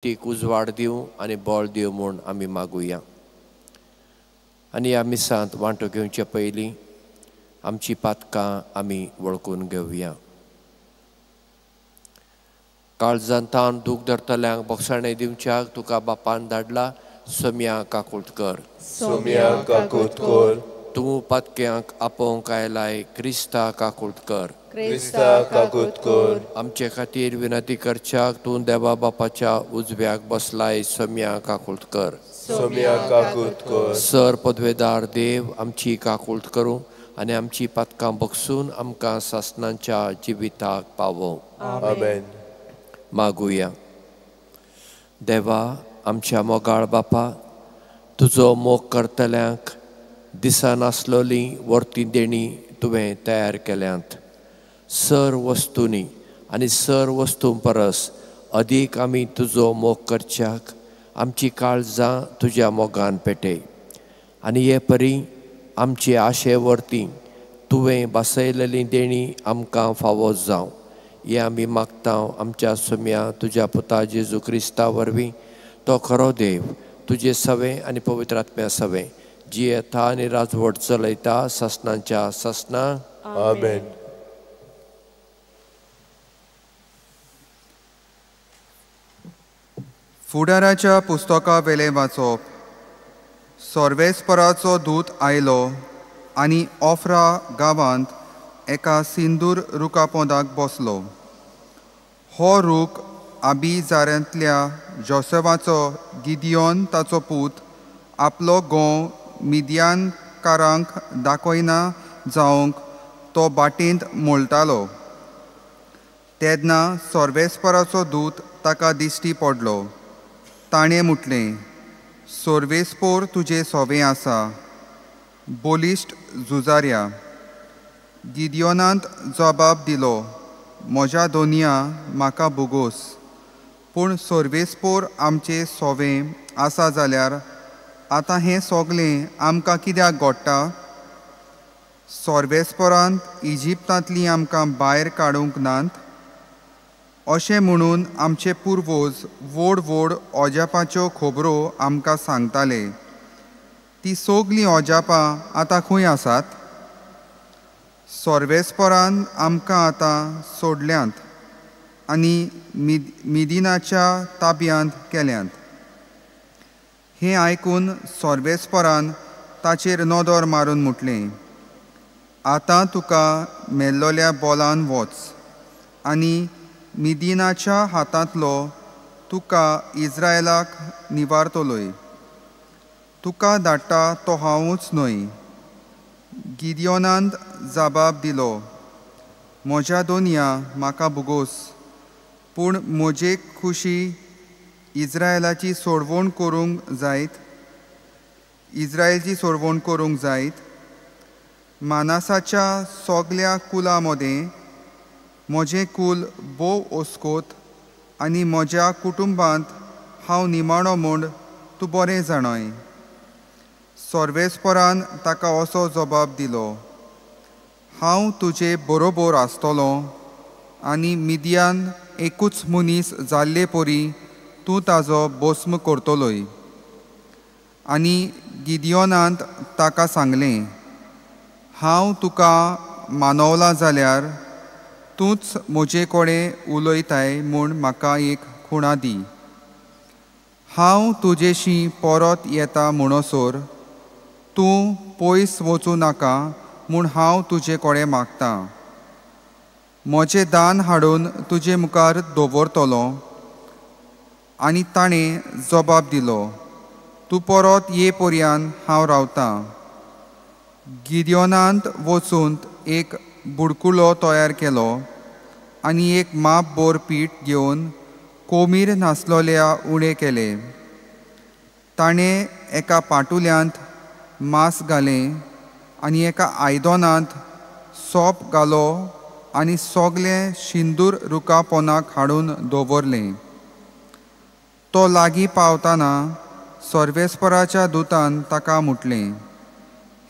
तीक उजवाड दिवं आनी बोळ दिवं म्हूण आमी मागुया. आनी ह्या मिसांत वांटो घेवचे पयलीं आमची पातकां आमी वळखून घेवया. काळजांत तावन दूख धरतल्यांक बोगसाणें दिवच्याक तुका बापान धाडला. सोम्या काकुळटकर. सोम्या काकुळटकर. तूं पातक्यांक आपोवंक आयलाय. क्रिस्ता काकुळटकर. क्रिस्ता काकुळटकर. आमचे खातीर विनंती करच्याक तूं देवा बापाच्या उजव्याक बसलाय. सोम्या काकुळटकर. सोम्या काकुळटकर. सर पदवेदार देव आमची काकुळट करूं आनी आमची पातकां बगसून आमकां सासणांच्या जिविताक पावों. आमेन. मागुया. देवा आमच्या मोगाळ बापा, तुजो मोग करतल्यांक दिसान आसलोली वर्ती देणी तुवें तयार केल्यांत. सर वस्तूंनी आनी सर वस्तूं परस अदीक आमी तुजो मोग करच्याक आमची काळजां तुज्या मोगान पेटय. आनी हे परी आमचे आशे वर्ती तुवें बसयलेली देणी आमकां फावो जावं. हे आमी मागता आमच्या सोम्या तुज्या पुता जेजू क्रिस्ता वरवीं. तो खरो देव तुजे सवें आनी पवित्र आत्म्या सवें जी येता आनी राजवट चलयता सासणांच्या सासणां. आमेन. फुडाराच्या पुस्तका वेलें वाचप. सोर्वेस्पराचो दूत आयलो आनी ऑफ्रा गांवांत एका सिंदूर रुखा पोंदाक बसलो. हो रूख आबिजारांतल्या जोसेफाचो गिदियोन ताचो पूत आपलो घोव मिद्यानकारांक दाखयना जावंक तो बाटेंत मोळटालो. तेन्ना सोर्वेस्पराचो दूत ताका दिश्टी पडलो. ताणें म्हटलें, सोर्वेस्पोर तुजें सोवें आसा, बोलिश्ट झुजाऱ्या. गिदियोनांत जबाब दिलो, म्हज्या दोनया म्हाका बुगोस. पूण सोर्वेस्पोर आमचें सोवें आसा जाल्यार आतां हें सोगलें आमकां कित्याक घडटा? सोर्वेस्पोरान इजिप्तांतलीं आमकां भायर काडूंक नात? अशें म्हणून आमचे पुर्वज व्हड व्हड ओजापाच्यो खबरो आमकां सांगताले. ती सगलीं ओजापां आतां खंय आसात? सोर्वेस्पोरान आमकां आतां सोडल्यांत आनी मिदिनाच्या ताब्यांत केल्यांत. हें आयकून सोर्वेस्पोरान ताचेर नदर मारून म्हटलें, आतां तुका मेल्लोल्या बोलान वच आनी मिदिनाच्या हातांतलो तुका इस्रायलाक निवारतलोय. तुका धाडटा तो हांवूच न्हय. गिदियोनान जबाब दिलो, म्हज्या दोनया म्हाका बुगोस. पूण म्हजे खुशी इस्रायलाची सोडवण करूंक जायत. इस्रायलची सोडवण करूंक जायत. मानासाच्या सोगल्या कुला मदें म्हजें कुल बोव ओस्कोत आनी म्हज्या कुटुंबांत हांव निमाणो म्हूण तूं बरें जाणय. सोर्वेस्पोरान ताका असो जबाब दिलो, हांव तुजे बरोबर आसतलों आनी मिद्यान एकूच मनीस जाल्ले परी तूं ताजो भस्म करतलोय. आनी गिदियोनांत ताका सांगलें, हांव तुका मानवलां जाल्यार तूंच म्हजे कडेन उलयताय म्हूण म्हाका एक खुणा दी. हांव तुजेशी परत येता म्हणसर तूं पयस वचूं नाका म्हूण हांव तुजे कडेन मागतां. म्हजें दान हाडून तुजे मुखार दवरतलों. आनी ताणें जबाब दिलो, तूं परत ये पर्यान हांव रावतां. गिदियोनांत वचून एक बुडकुलो तयार केलो आनी एक माप बोर पीठ घेवन कोमीर नासलोल्या उणें केलें. ताणें एका पाटुल्यांत मांस घालें आनी एका आयदनांत सोप घालो आनी सोगलें सिंदूर रुखा पोंदाक हाडून दवरलें. तो लागीं पावतना सोर्वेस्पराच्या दुतान ताका म्हटलें,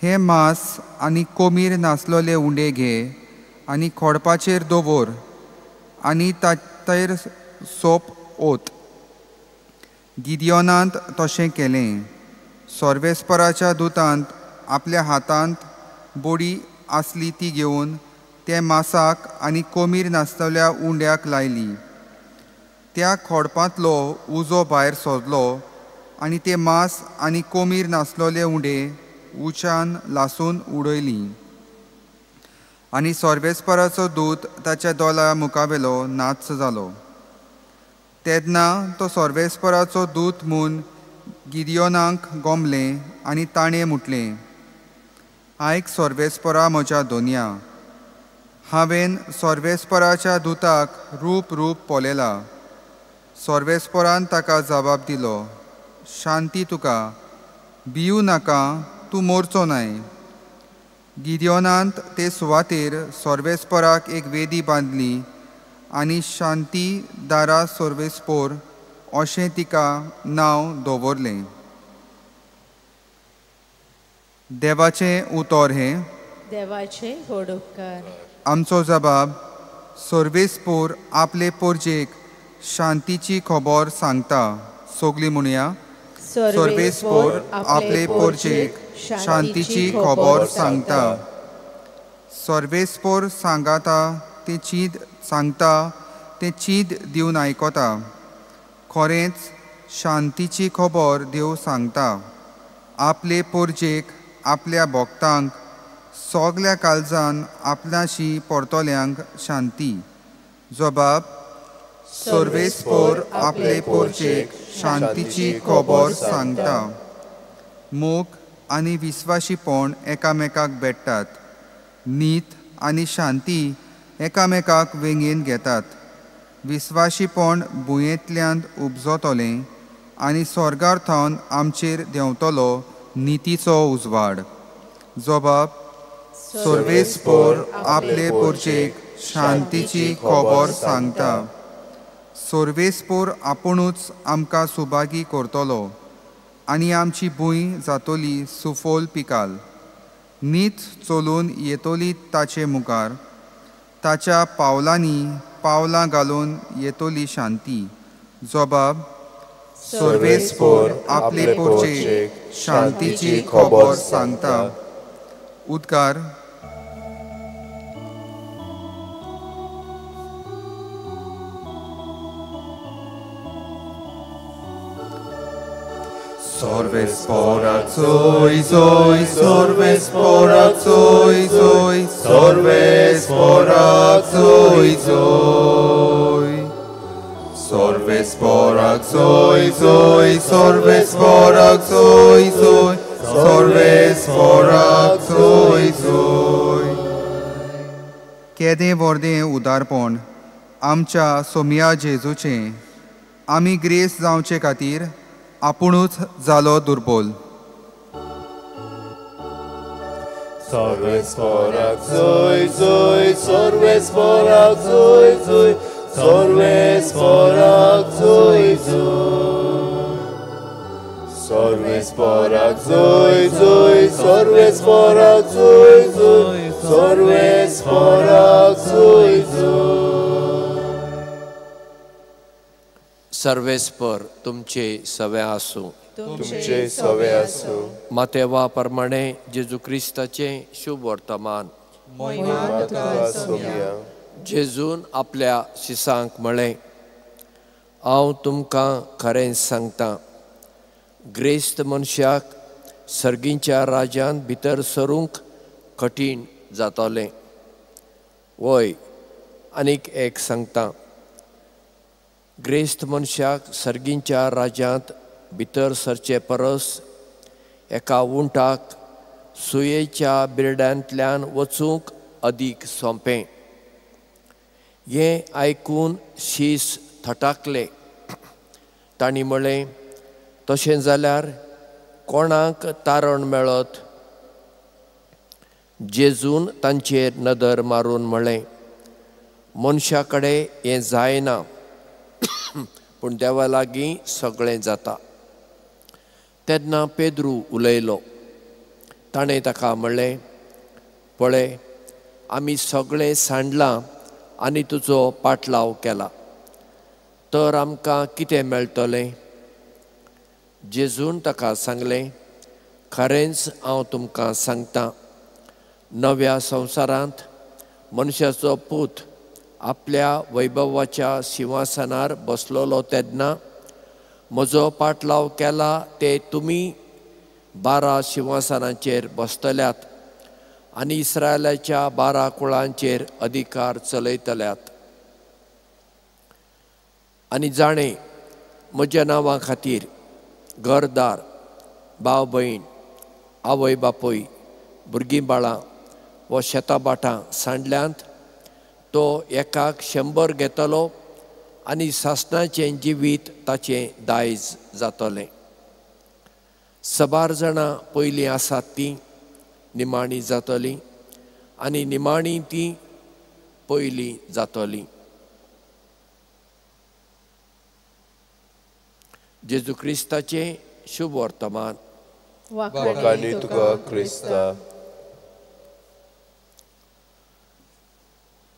हें मांस आनी कोमीर नासलोले उंडे घे आनी खोडपाचेर दवर आनी ताचेर सोप ओत. गिदियोनांत तशें केलें. सोर्वेस्पराच्या दुतांत आपल्या हातांत बोडी आसली ती घेवन ते मासाक आनी कोमीर नासतल्या उंड्याक लायली. त्या खोडपांतलो उजो भायर सोदलो आनी ते मांस आनी कोमीर नासलोले उंडे उज्यान लासून उडयली. आनी सोर्वेस्पराचो दूत ताच्या दोला मुखावेलो नाच्च जालो. तेन्ना तो सोर्वेस्पराचो दूत म्हूण गिदियोनाक गोमलें आनी ताणें म्हटलें, आयक सोर्वेस्परा म्हज्या दोनया. हांवें सोर्वेस्पराच्या दुताक रूप पळयला. सोर्वेस्परान ताका जबाब दिलो, शांती तुका, भिवू नाका, तूं मोरचो न्हय. गिदियोनांत ते सुवातेर सोर्वेस्पराक एक वेदी बांदली आनी शांती दारा सोर्वेस्पोर अशें तिका नांव दवरलें. देवाचें उतर हें. देवाचे व्हड उपकार. आमचो जबाब, सोर्वेस्पोर आपले पोरजेक शांतीची खबर सांगता. सोगली म्हणुया. सोर्वेस्पोर आपले पोरजेक शांतीची खबर सांगता. सोर्वेस्पोर सांगाता ते चीद सांगता ते चीद दिवन आयकोता. खरेंच शांतीची खबर देव सांगता. आपले पोरजेक आपल्या भोगतांक सोगल्या काळजान आपल्याशी परतोल्यांक शांती. जबाब, सोर्वेस्पोर आपले पोरजेक शांतीची खबर सांगता. मोग आनी विस्वाशीपण एकामेकाक भेटतात. नीत आनी शांती एकामेकाक वेंगेन घेतात. विस्वाशीपण भुंयेंतल्यान उपजतलें आनी स्वर्गार थावन आमचेर देंवतलो नितीचो उजवाड. जबाब, सोर्वेस्पोर आपले पोरजेक शांतीची खबर सांगता. सोर्वेस्पोर आपुणूच आमकां सुभागी करतलो आनी आमची भूंय जातली सुफोल पिकाल. नीत चलून येतली ताचे मुखार. ताच्या पावलांनी पावलां घालून येतली शांती. जबाब, सोर्वेस्पोर आपले पोरजेक शांतीची खबर सांगता. उद्गार. Sorvesporak zoi zoi, sorvesporak zoi zoi, sorvesporak zoi zoi. Sorvesporak zoi zoi, sorvesporak zoi zoi, sorvesporak zoi zoi. केदें व्हडलें उदारपण आमच्या सोम्या जेजूचें. आमी ग्रेस जावचे खातीर आपुणूच जालो दुर्बोल. Sorvesporak zoi zoi, sorvesporak zoi zoi, sorvesporak zoi zoi. Sorvesporak zoi zoi, sorvesporak zoi zoi, sorvesporak zoi zoi. सर्वेस्पर तुमचे सवे आसूं. तुमचे सवे आसूं. मातेवा प्रमाणे जेजू क्रिस्ताचे शुभ वर्तमान. तुका सोम्या. जेजून आपल्या शिसांक म्हळें, हांव तुमकां खरें सांगतां, ग्रेस्त मनशाक सर्गींच्या राज्यांत भितर सरूंक कठीण जातलें. वय, आनीक एक सांगतां, ग्रेस्त मनशाक सर्गींच्या राज्यांत भितर सरचे परस एका उंटाक सुयेच्या बिरड्यांतल्यान वचूंक अदीक सोंपें. हें आयकून शीस थटाकले. तांणी म्हळें, तशें जाल्यार कोणाक तारण मेळत? जेजून तांचेर नदर मारून म्हळें, मनशा कडेन हें जायना, पूण देवा लागीं सगळें जाता. तेन्ना पेद्रू उलयलो. ताणें ताका म्हणलें, पळय, आमी सगळें सांडलां आनी तुजो पाटलाव केला, तर आमकां कितें मेळटलें? जेजून ताका सांगलें, खरेंच हांव तुमकां सांगतां, नव्या संवसारांत मनशाचो पूत आपल्या वैभवाच्या सिंहासनार बसलोलो तेन्ना म्हजो पाटलाव केला ते तुमी 12 सिंहासनांचेर बसतल्यात आनी इस्रायलाच्या 12 कुळांचेर अधिकार चलयतल्यात. आनी जाणें म्हज्या नांवा खातीर घरदार, भाव भयण, आवय बापूय, भुरगीं बाळां व शेतां बाटां सांडल्यांत तो एकाक 100 घेतलो आनी सासणाचें जिवीत ताचें दायज जातलें. 10 जाणां पयलीं आसात तीं निमाणीं जातलीं आनी निमाणीं तीं पयलीं जातलीं. जेजू क्रिस्ताचें शुभ वर्तमान. वखाणी तुका क्रिस्ता.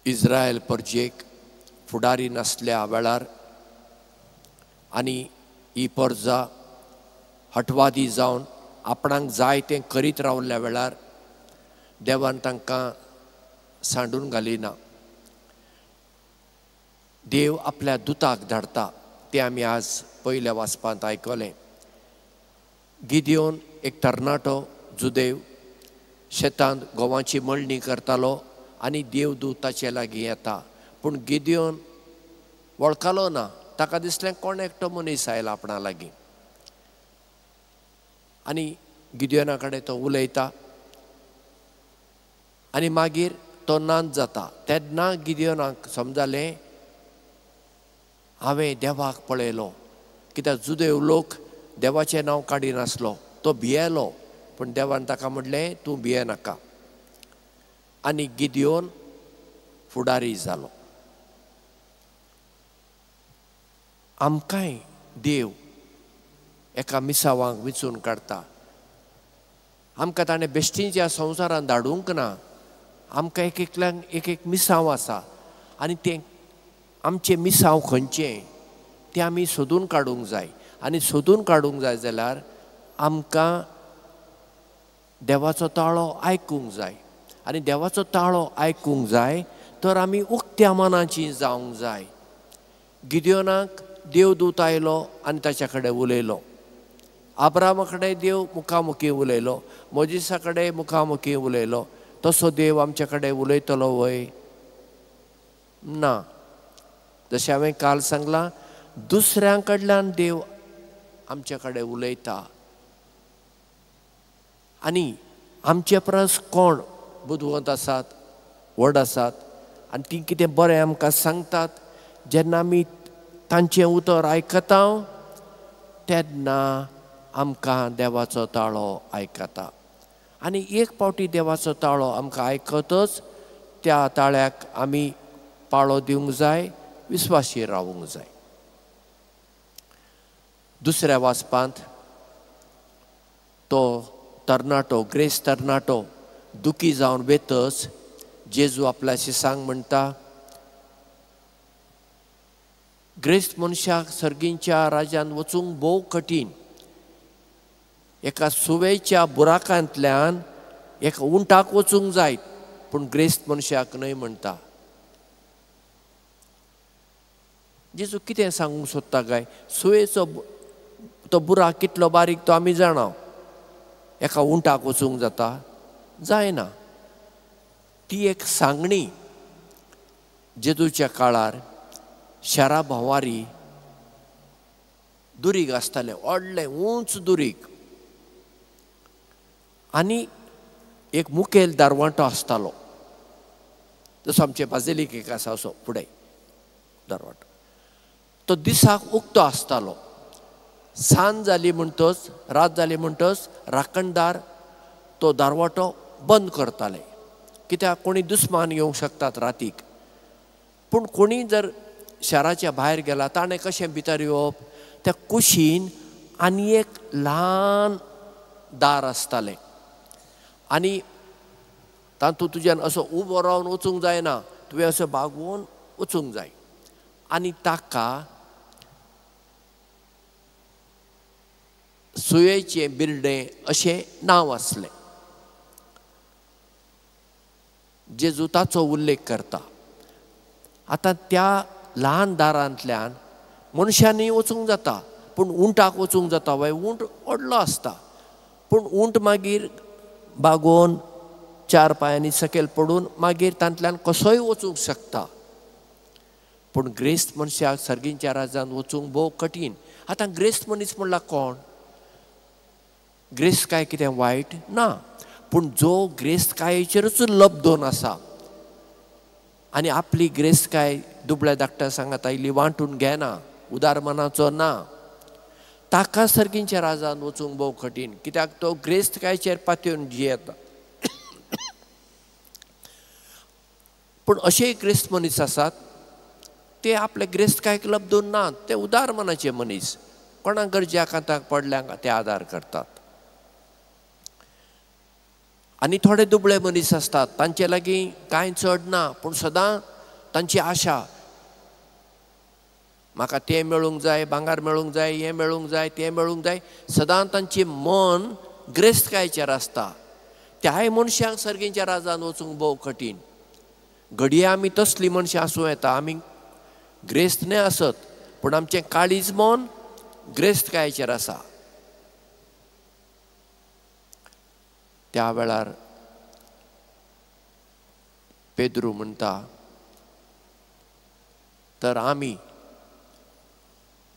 इस्रायल परजेक फुडारी नासल्या वेळार आनी ही परजा हटवादी जावन आपणाक जाय तें करीत रावल्ल्या वेळार देवान तांकां सांडून घालिना. देव आपल्या दुताक धाडटा तें आमी आज पयल्या वाचपांत आयकलें. गिदियोन एक तरणाटो जुदेव शेतांत गोवांची मळणी करतालो आनी देवदूत ताचे लागीं येता, पूण गिदियोन वळखलो ना. ताका दिसलें कोण एकटो मनीस आयला आपणा लागीं. आनी गिदियोना कडेन तो उलयता आनी मागीर तो नांद जाता. तेन्ना गिदियोनाक समजलें हांवें देवाक पळयलो, कित्याक जुदेव लोक देवाचें नांव काडिनासलो. तो भियेलो, पूण देवान ताका म्हणलें तूं भियेनाका. आनी गिदियोन फुडारी जालो. आमकांय देव एका मिसावांक विचून काडटा. आमकां ताणें बेश्टीच्या संवसारांत धाडूंक ना. आमकां एक एक मिसांव आसा आनी तें आमचें मिसांव खंयचें तें आमी सोदून काडूंक जाय. आनी सोदून काडूंक जाय जाल्यार आमकां देवाचो ताळो आयकूंक जाय. आनी देवाचो ताळो आयकूंक जाय तर आमी उक्त्या मनाचीं जावंक जाय. गिदियोनाक देवदूत आयलो आनी ताच्या कडेन उलयलो. आब्रामा कडेन देव मुखामुखी उलयलो, मोजिसा कडेन मुखामुखी उलयलो. तसो देव आमचे कडेन उलयतलो वय ना. जशें हांवें काल सांगलां, दुसऱ्यां कडल्यान देव आमचे कडेन उलयता. आनी आमचे परस कोण बुदवंत आसात, व्हड आसात आनी ती कितें बरें आमकां सांगतात, जेन्ना आमी तांचें उतर आयकता तेन्ना आमकां देवाचो ताळो आयकता. आनी एक पावटी देवाचो ताळो आमकां आयकतच त्या ताळ्याक आमी पाळो दिवंक जाय, विस्वासीर रावूंक जाय. दुसऱ्या वाचपांत तो तरणाटो, ग्रेस्त तरणाटो दुखी जावन वेतच जेजू आपल्या शिसांक म्हणटा, ग्रेस्त मनशाक सर्गींच्या राज्यांत वचूंक भोव कठीण. एका सुवेच्या बुराकांतल्यान एका उंटाक वचूंक जाय, पूण ग्रेस्त मनशाक न्हय म्हणटा. जेजू कितें सांगूंक सोदता काय? सुवेचो तो बुराक कितलो बारीक तो आमी जाणा. एका उंटाक वचूंक जाता? जायना. ती एक सांगणी. जेजूच्या काळार शारा भोंवारी दुरीग आसतालें, व्हडलें उंच दुरीग, आनी एक मुखेल दारवाटो आसतालो. जसो आमचे बाजिलीकेक आसा असो फुडें दारवाटो. तो दिसाक उक्तो आसतालो. सांज जाली म्हणटच, रात जाली म्हणटच राखणदार तो दारवाटो बंद करताले, कित्याक कोणी दुस्मान येवंक शकतात रातीक. पूण कोणी जर शाराच्या भायर गेला ताणें कशें भितर येवप? त्या कुशीन आनी एक ल्हान दार आसतालें आनी तातूंत तुज्यान असो उबो रावन वचूंक जायना, तुवें असो भागोवन वचूंक जाय. आनी ताका सुयेचें बिरडें अशें नांव आसलें. जेजू ताचो उल्लेख करता. आतां त्या ल्हान दारांतल्यान मनशांनी वचूंक जाता, पूण उंटाक वचूंक जाता वय उंट व्हडलो आसता. पूण उंट मागीर बागोवन 4 पांयांनी सकयल पडून मागीर तांतल्यान कसोय वचूंक शकता. पूण ग्रेस्त मनशाक सर्गींच्या राज्यांत वचूंक भोव कठीण. आतां ग्रेस्त मनीस म्हणल्यार कोण? ग्रेस्त काय कितें वायट ना, पूण जो ग्रेस्तकायेचेरूच लबदोन आसा आनी आपली ग्रेस्तकाय दुबळ्या धाकट्या सांगात आयली वांटून घेना, उदार मनाचो ना, ताका सर्गींच्या राज्यांत वचूंक भोव कठीण. कित्याक तो ग्रेस्तकायेचेर पातयेवन जियेता. पूण अशेय ग्रेस्त मनीस आसात ते आपले ग्रेस्तकायेक लबदोन नात, ते उदार मनाचे मनीस. कोणाक गरज्या कांताक पडल्यांक ते आदार करतात. आनी थोडे दुबळे मनीस असतात, तांचे लागीं कांय चड ना, पूण सदां तांची आशा म्हाका तें मेळूंक जाय, भांगार मेळूंक जाय, हें मेळूंक जाय, तें मेळूंक जाय. सदां तांचें मन ग्रेस्तकायेचेर आसता. त्याय मनशांक सर्गींच्या राज्यांत वचूंक भोव कठीण. घडये आमी तसलीं मनशां आसूं येता, आमी ग्रेस्त न्हय आसत, पूण आमचें काळीज मन ग्रेस्तकायेचेर आसा. त्या वेळार पेद्रू म्हणटा, तर आमी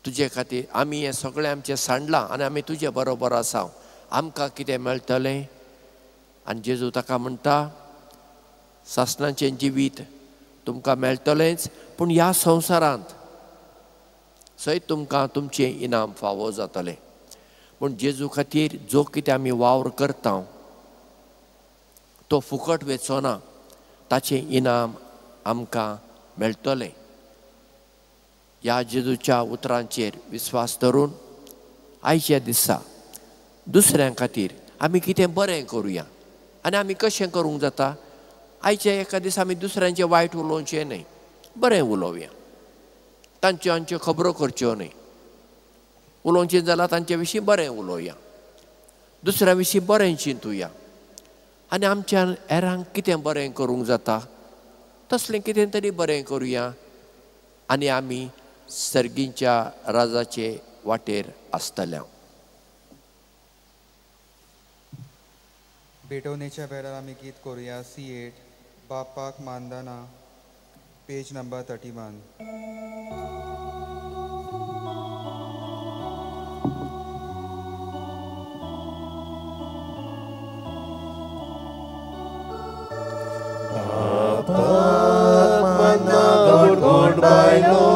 तुजे खातीर आमी हें सगळें आमचें सांडलां आनी आमी तुजे बरोबर आसा, आमकां कितें मेळटलें? आनी जेजू ताका म्हणटा, सासणाचें जिवीत तुमकां मेळटलेंच, पूण ह्या संवसारांत सयत तुमकां तुमचें इनाम फावो जातलें. पूण जेजू खातीर जो कितें आमी वावर करता तो फुकट वेचोना, ताचें इनाम आमकां मेळटलें. ह्या जेजूच्या उतरांचेर विस्वास धरून आयच्या दिसा दुसऱ्यां खातीर आमी कितें बरें करुया. आनी आमी कशें करूंक जाता? आयच्या एका दिसा आमी दुसऱ्यांचें वायट उलोवचें न्हय, बरें उलोवया. तांच्यो खबरो करच्यो न्हय. उलोवचें जाल्यार तांचे विशीं बरें उलोवया, दुसऱ्या विशीं बरें चिंतुया. आनी आमच्या हेरांक कितें बरें करूंक जाता तसलें कितें तरी बरें करुया. आनी आमी सर्गींच्या राजाचे वाटेर आसतल्या. भेटवणेच्या वेळार आमी गीत करुया C8 बापाक मानदाना, page number 31. Lord bailo,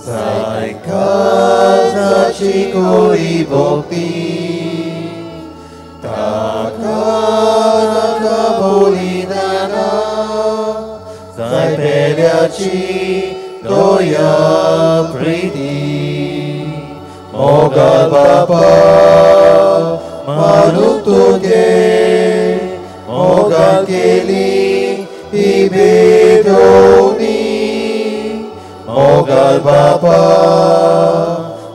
zai kazachi koi bhakti, taka bolidana, zai pelyachi doya priti, mogal bapa maluk tuge, mogal keli Ibedoni, mogal bapa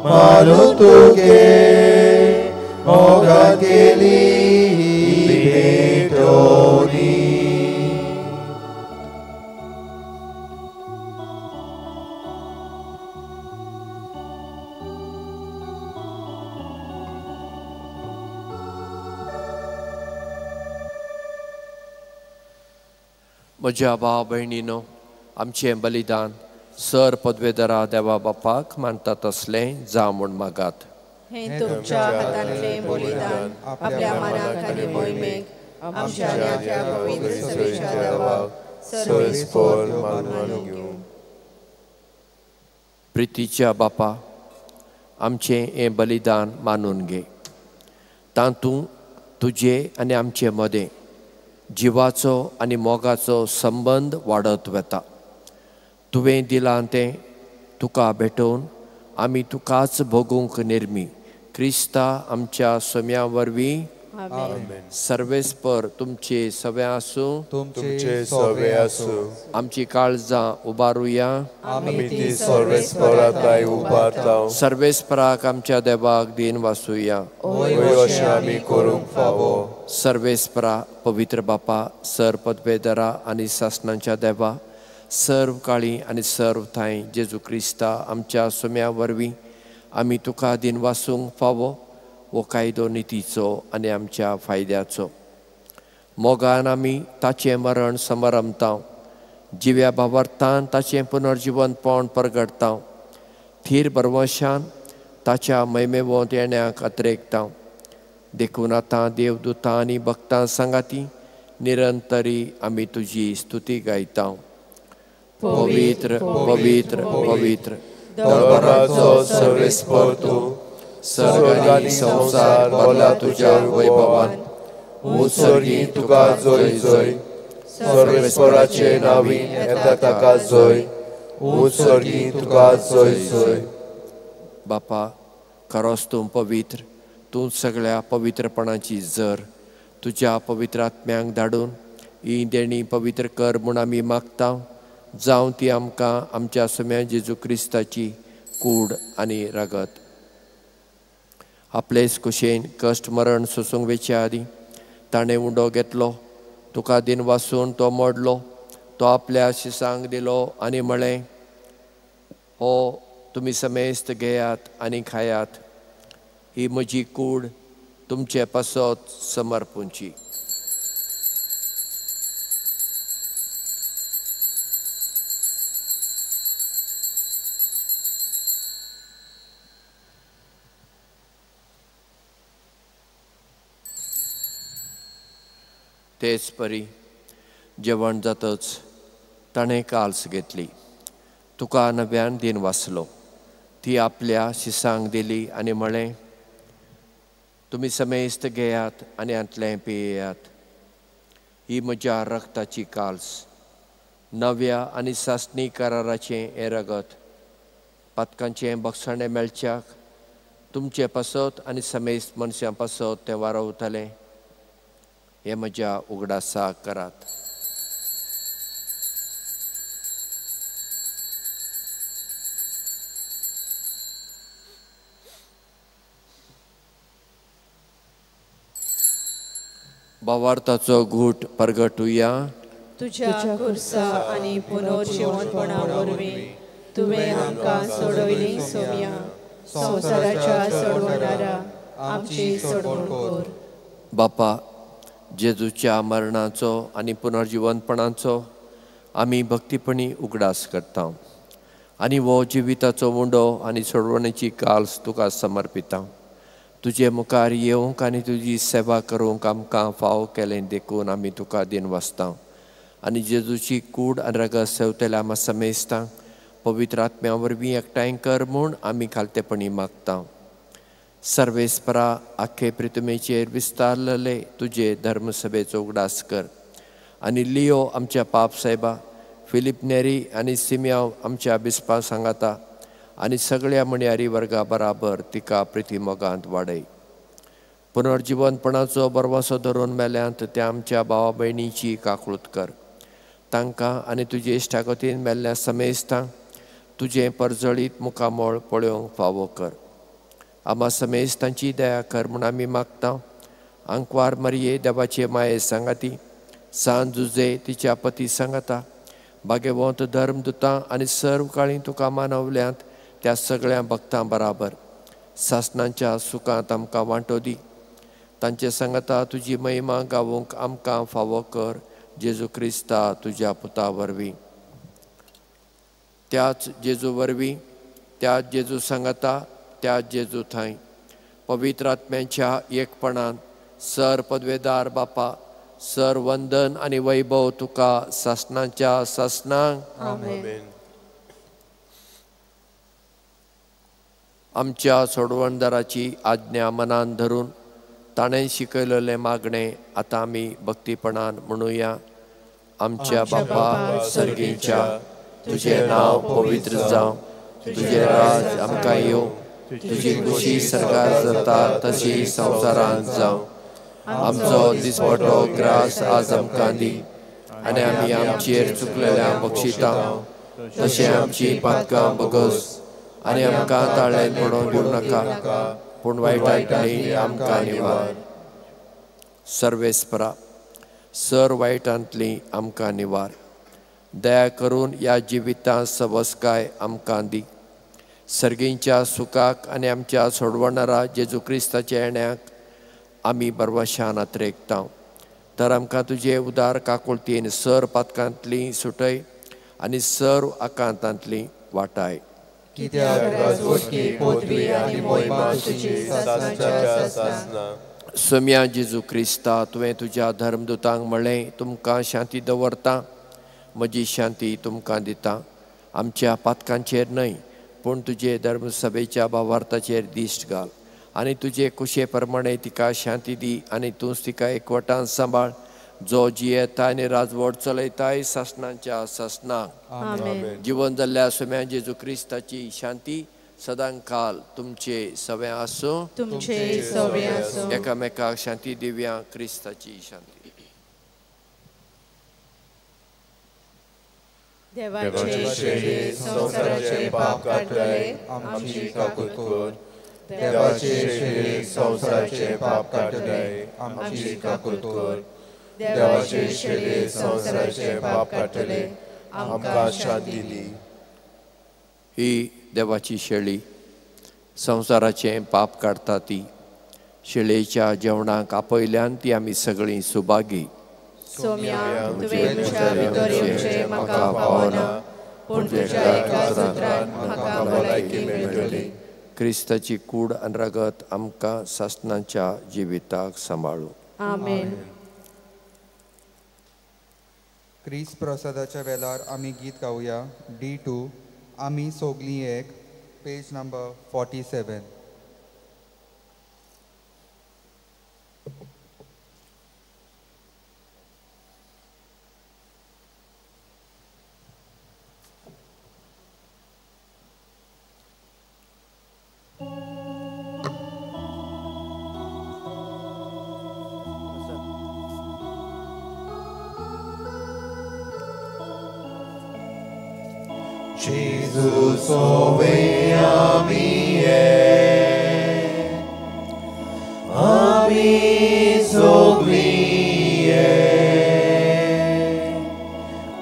malutuge, mogal keli ibedoni. म्हज्या भाव भयणीनो, आमचें बलिदान सर पदवेदरा देवा बापाक मानता तसलें जावं म्हूण मागात. हें तुमच्या हातांतलें बलिदान आपल्या मनाक आनी मोहिमेक आमच्या आनी आमच्या पवित्र सभेच्या देवाक सर्वेस्पर मानून घेवं. प्रितीच्या बापा, आमचें हें बलिदान मानून घे. तातूंत तुजे आनी आमचे मदें जिवाचो आनी मोगाचो संबंद वाडत वता. तुवें दिलां तें तुका भेटोवन आमी तुकाच भोगूंक निर्मी. क्रिस्ता आमच्या सोम्या वरवीं आमेन. सर्वेस्पर तुमचे सवे आसूं, तुमचे सवे आसूं. आमची काळजां उबारुया. आमी ती सर्वेस्परांताय उबारतांव. सर्वेस्पराक आमच्या देवाक दिन वासुया. वय अशें आमी करूंक फावो. सर्वेस्परा पवित्र बापा, सर पदवेदरा आनी सासणांच्या देवा, सर्व काळी आनी सर्व थाय जेजू क्रिस्ता आमच्या सुम्या वरवीं आमी तुका दिन वासूंक फावो वो कायदो नितीचो आनी आमच्या फायद्याचो. मोगान आमी ताचें मरण समरमतांव, जिव्या भावार्थान ताचें पुनर्जिवनपण परगडतांव, थीर बरवशान ताच्या मैमेवंत येण्याक अत्रेकतांव. देखून आतां देवदूतां आनी भक्तां सांगाती निरंतरी आमी तुजी स्तुती गायतांव. पवित्र पवित्र पवित्र दरबाराचो सर्वेस्पर तूं, सर्ग आनी संवसार भरला तुज्या वैभवान. उत्सर्गी तुका जय जय. सर्वेस्पराचे नांवीन येता ताका जय. उत्सर्गी तुका जय जय. बापा, खरोच तूं पवित्र, तूं सगळ्या पवित्रपणाची जर. तुज्या पवित्र आत्म्यांक धाडून ही देणी पवित्र कर म्हूण आमी मागतांव. जावं ती आमकां आमच्या सुम्या जेजू क्रिस्ताची कूड आनी रगत. आपलेच कुशेन कश्ट मरण सोसूंक वेच्या आदीं ताणें उंडो घेतलो, तुका दिन वासून तो मोडलो, तो आपल्या शिसांक दिलो आनी म्हळें, हो तुमी समेस्त घेयात आनी खायात, ही म्हजी कूड तुमचे पासत समर्पूंची. तेच परी जेवण जातच ताणें काल्स घेतली, तुका नव्यान दिन वाचलो, ती आपल्या शिसांक दिली आनी म्हळें, तुमी समेस्त घेयात आनी हातलें पियेयात, ही म्हज्या रक्ताची काल्स, नव्या आनी सासणी कराराचें हें रगत. पातकांचें भक्षणें मेळच्याक तुमचे पासत आनी समेस्त मनशां पासत तें वारवतलें, हें म्हज्या उगडासाक करात. भावार्थाचो घूट परगटुया. तुझ्या खुर्सा आनी पुनर्जिवनपणा वरवीं तुवें आमकां सोडयली सोम्या, संवसाराच्या सोडवणारा आमची सोडवण कर. बापा, जेजूच्या मरणाचो आनी पुनर्जिवनपणाचो आमी भक्तीपणी उगडास करता आनी वो जिविताचो उंडो आनी सोडवणेची काल्स तुका समर्पिता. तुजे मुखार येवंक आनी तुजी सेवा करूंक आमकां फाव केलें देखून आमी तुका दिन वाचता आनी जेजूची कूड आनी रगत सेवतल्या आमी समेस्तांक पवित्र आत्म्या वरवीं एकठांय कर म्हूण आमी खालतेपणी मागता. सर्वेस्परा आख्खे पृथ्वीचेर विस्तारलेले तुजे धर्मसभेचो उगडास कर आनी लियो आमच्या पाप साहेबा, फिलिप नेरी आनी सिमियांव आमच्या बिस्पा सांगाता आनी सगळ्या मणयारी वर्गा बराबर तिका प्रिती मोगांत वाडय. पुनर्जिवनपणाचो बरवासो धरून मेल्यांत त्या आमच्या भावा भयणीची काकूळट कर. तांकां आनी तुजे इश्टागतीन मेल्ल्या समेस्तांक तुजें परजळीत मुखामोळ पळोवंक फावो कर. आमा समेस्तांची दया कर म्हूण आमी मागता. आंकवार मरिये देवाचे माये सांगाती, सांत जुजे तिच्या पती सांगाता, भाग्यवंत धर्मदुतां आनी सर्व काळी तुका मानवल्यांत त्या सगळ्या भक्तां बराबर सासणांच्या सुखांत आमकां वांटो दी. तांचे सांगाता तुजी महिमा गावूंक आमकां फावो कर, जेजू क्रिस्ता तुज्या पुता वरवीं. त्याच जेजू वरवीं, त्याच जेजू सांगाता, त्याच जेजू थंय पवित्र आत्म्याच्या एकपणान सर पदवेदार बापा, सर वंदन आनी वैभव तुका सासणांच्या सासणांक. आमेन. आमच्या सोडवणदाराची आज्ञा मनान धरून ताणें शिकयलेलें मागणें आतां आमी भक्तीपणान म्हणुया. आमच्या बापा सर्गीच्या, तुजें नांव पवित्र जावं, तुजें राज आमकां येवं, तुजी खुशी सर्गार जाता तशी संवसारांत जावं. आमचो दिसपटो ग्रास आज आमकां दी आनी आमी आमचेर चुकलेल्यांक बक्षिता तशें आमची पातकां बगस आनी आमकां ताळ्यान पडोवंक दिवं नाका पूण वायटांतली आमकां निवार. सर्वेस्परा सर वायटांतली आमकां निवार. दया करून ह्या जिवितां सबसकाय आमकां दी. सर्गींच्या सुखाक आनी आमच्या सोडवणारा जेजू क्रिस्ताच्या येण्याक आमी बरवशान आत्रेकता. तर आमकां तुजे उदार काकुळतीन सर पातकांतली सुटय आनी सर्व आकांतांतली वाटाय. कित्याक राजवटी पोतवी आनी मोहिमा तुजी सदांच्या सासना. सोम्या जेजू क्रिस्ता तुवें तुज्या धर्मदुतांक म्हणलें तुमकां शांती दवरता म्हजी शांती तुमकां दिता. आमच्या पातकांचेर न्हय पूण तुजे धर्मसभेच्या भावार्थाचेर दिश्ट घाल आनी तुजे कुशे प्रमाणे तिका शांती दी आनी तूंच तिका एकवटान सांबाळ जो जियेता आनी राजवट चलयताय सासणांच्या सासणाक. जिवन जाल्ल्या सोम्या जेजू क्रिस्ताची शांती सदां काल तुमचे सवे आसूं. एकामेकाक शांती दिव्या क्रिस्ताची शांती. देवाचे शेळी संसाराचे पाप काडटले आमची काकूट कर. देवाचे शेळी संसाराचे पाप काडटले आमची काकूट कर. देवाचे शेळी संसाराचे पाप काडटले आमकां शांती दी. ही देवाची शेळी संवसाराचें पाप काडटा ती. शेळयेच्या जेवणाक आपयल्यान ती आमी सगळीं सुभागी. सोम्या तुवें म्हज्या भितर येवचें म्हाका पावना पूण तुज्या एका सुत्रान म्हाका भलायकी मेळटली. क्रिस्ताची कूड आनी रगत आमकां सासणांच्या जिविताक सांबाळूं. आमेन. क्रिस्त प्रसादाच्या वेळार आमी गीत गावया. D2 आमी सोगलीं एक, page number 47. Jesus sowe ami sogli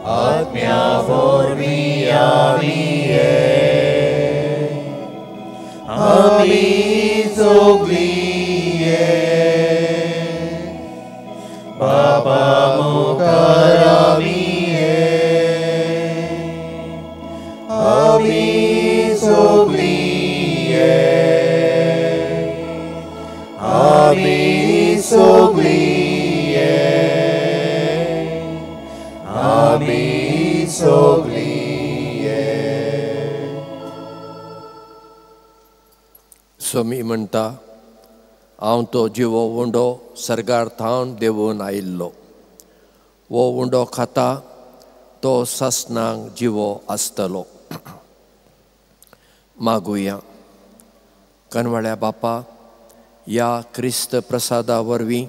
atmia formi ami sogli Baba mukarami स्वामी म्हणटा हांव तो जिवो उंडो सर्गार थावन देंवून आयिल्लो. वो उंडो खाता तो सासणांक जिवो आसतलो. मागुया. कनवळ्या बापा ह्या क्रिस्त प्रसादा वरवीं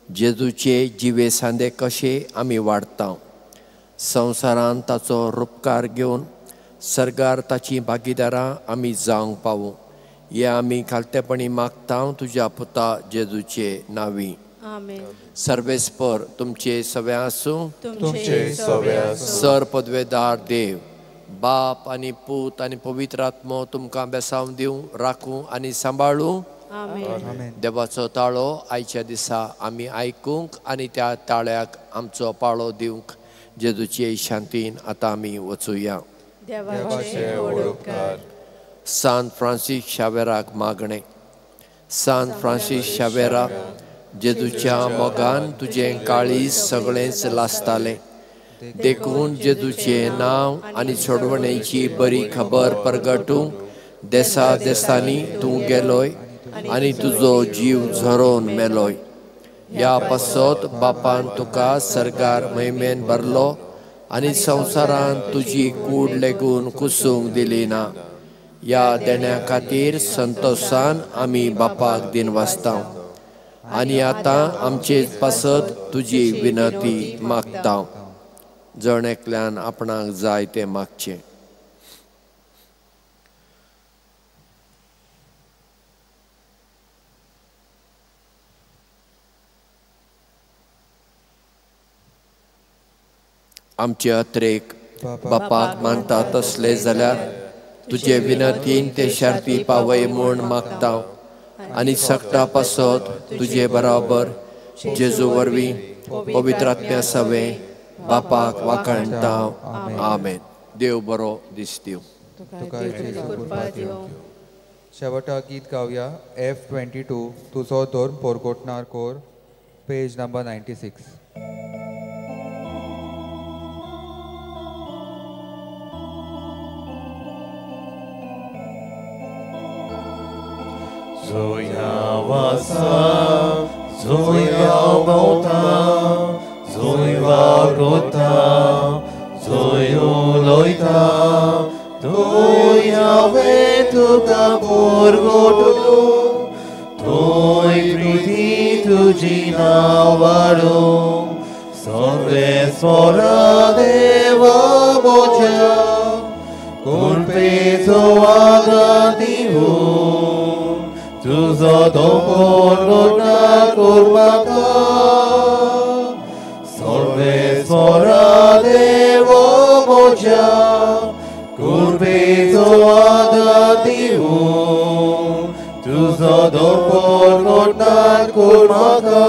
जेजूचे जिवे सांदे कशे आमी वाडटा संवसारांत ताचो रुपकार घेवन सर्गार ताची भागीदारां आमी जावंक पावूं हे आमी खालतेपणी मागता तुज्या पुता जेजूचे नांवी. सर्वेस्पर तुमचे सवे आसूं. सर पदवेदार देव बाप आनी पूत आनी पवित्र आत्मो तुमकां बेसांव दिवं राखूं आनी सांबाळूं. देवाचो ताळो आयच्या दिसा आमी आयकूंक आनी त्या ताळ्याक आमचो पाळो दिवंक जेजूचे शांतीन आतां आमी वचुया. सांत फ्रांसीस शावेराक मागणें. सांत फ्रांसीस शावेरा जेजूच्या मोगान तुजें काळीज सगळेंच लासतालें देखून जेजूचें नांव आनी सोडवणेची बरी खबर परगटूंक देसा देसांनी तूं गेलोय आनी तुजो जीव झरोवन मेलोय. ह्या पासत बापान तुका सर्गार महिमेन भरलो आनी संवसारांत तुजी कूड लेगून कुसूंक दिली ना. ह्या देण्या खातीर संतोशान आमी बापाक दिनवासता आनी आतां आमचे पासत तुजी विनंती मागता. जण एकल्यान आपणाक जाय तें मागचें. आमचे अत्रेक बापाक मानता तसले जाल्यार तुजे विनंतीन ते शार्ती पावय म्हूण मागता. आनी सक्ता पासत तुजे बरोबर जेजू वरवीं पवित्र आत्म्या सवे बापाक वाखाणटा. आमेन. देव बरो दीस दिवं. शेवटा गीत गावया F22 तुजो धर्म पोरगोटणार कोर, page number 96. Zoya wasa, zoya bauta, zoya rota, zoyo loita, toya vetuka porgotu, toy priti tuji navaru, sorve sora deva boja, colpezo agadivu. Tuzo doporgota kurmaka, sorve sora devo moja, kurbezo agadivu. Tuzo doporgota kurmaka.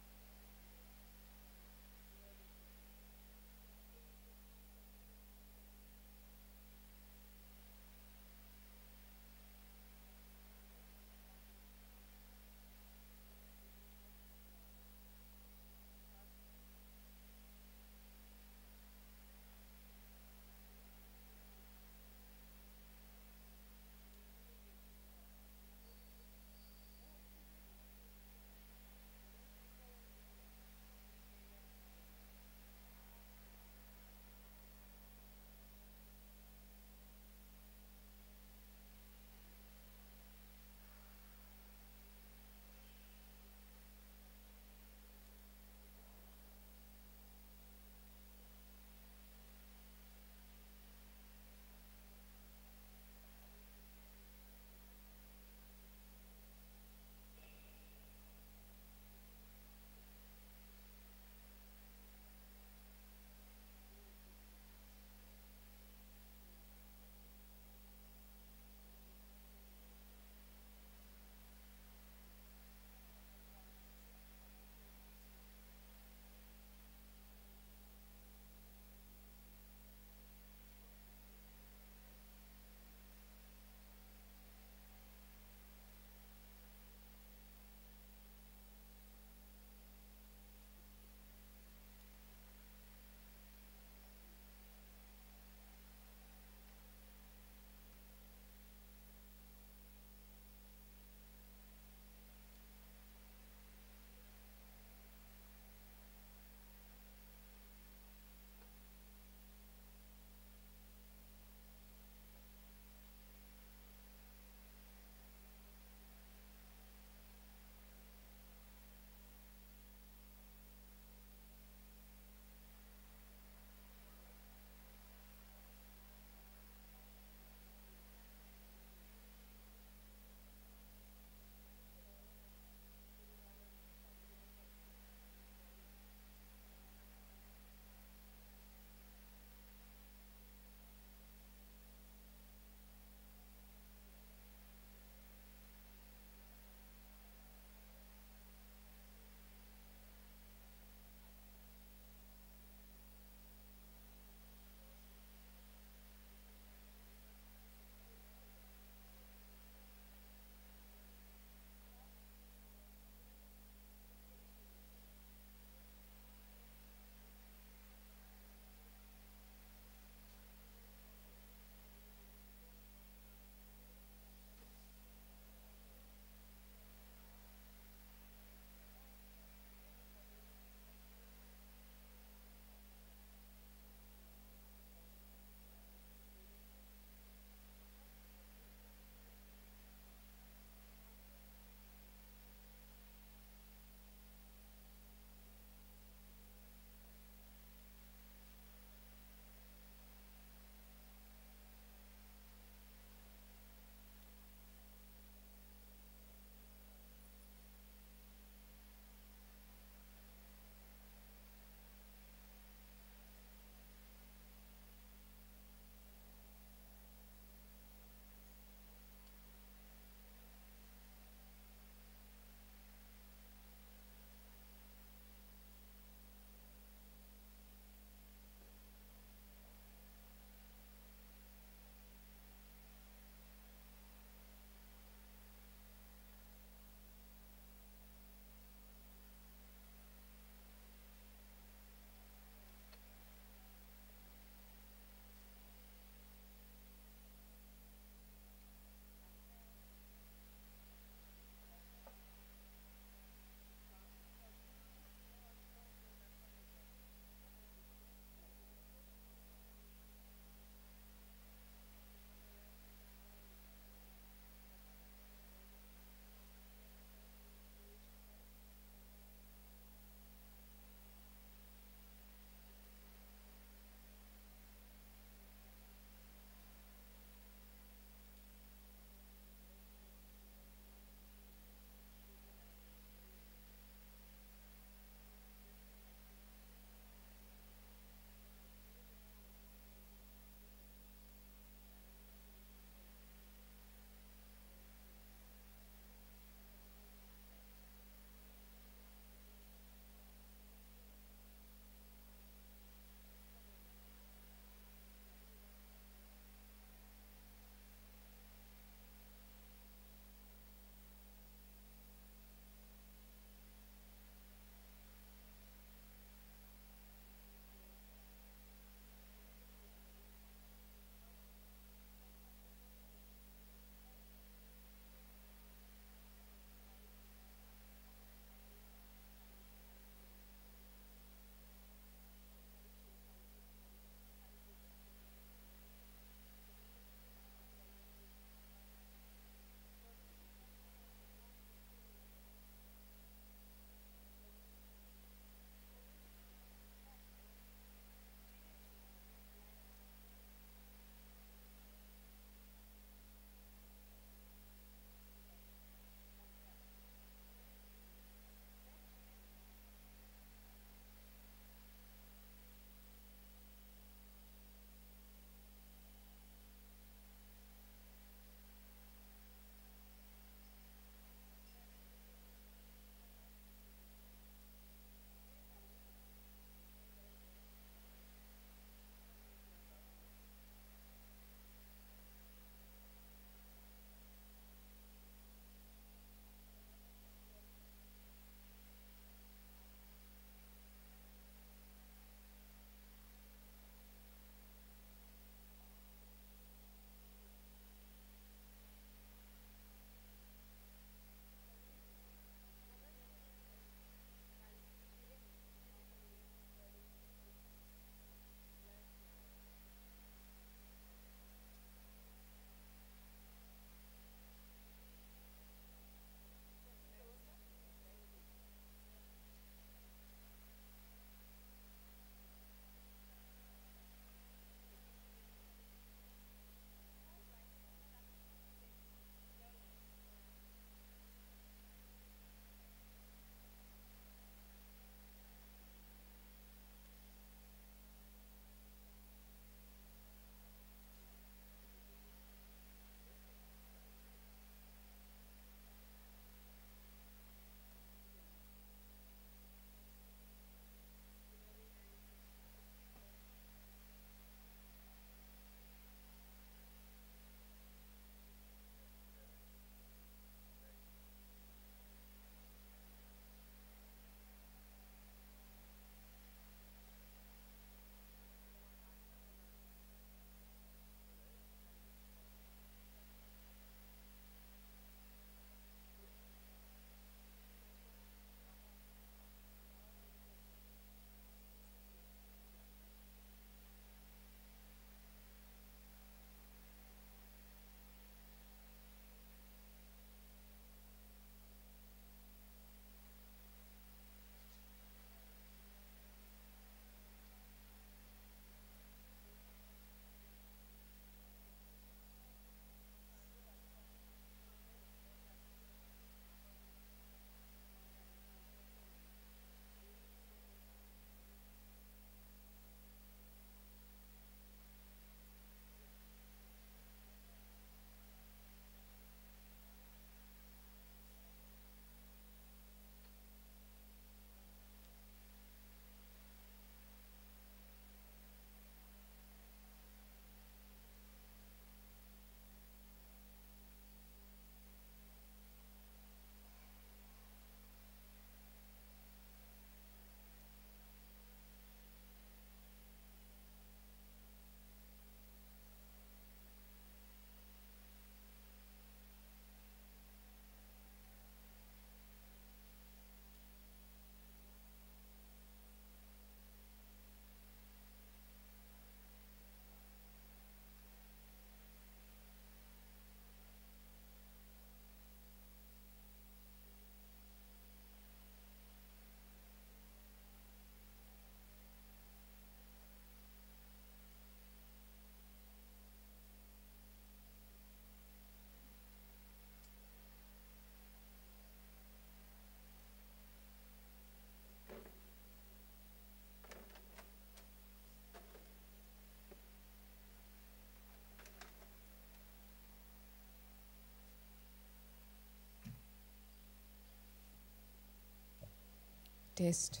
Taste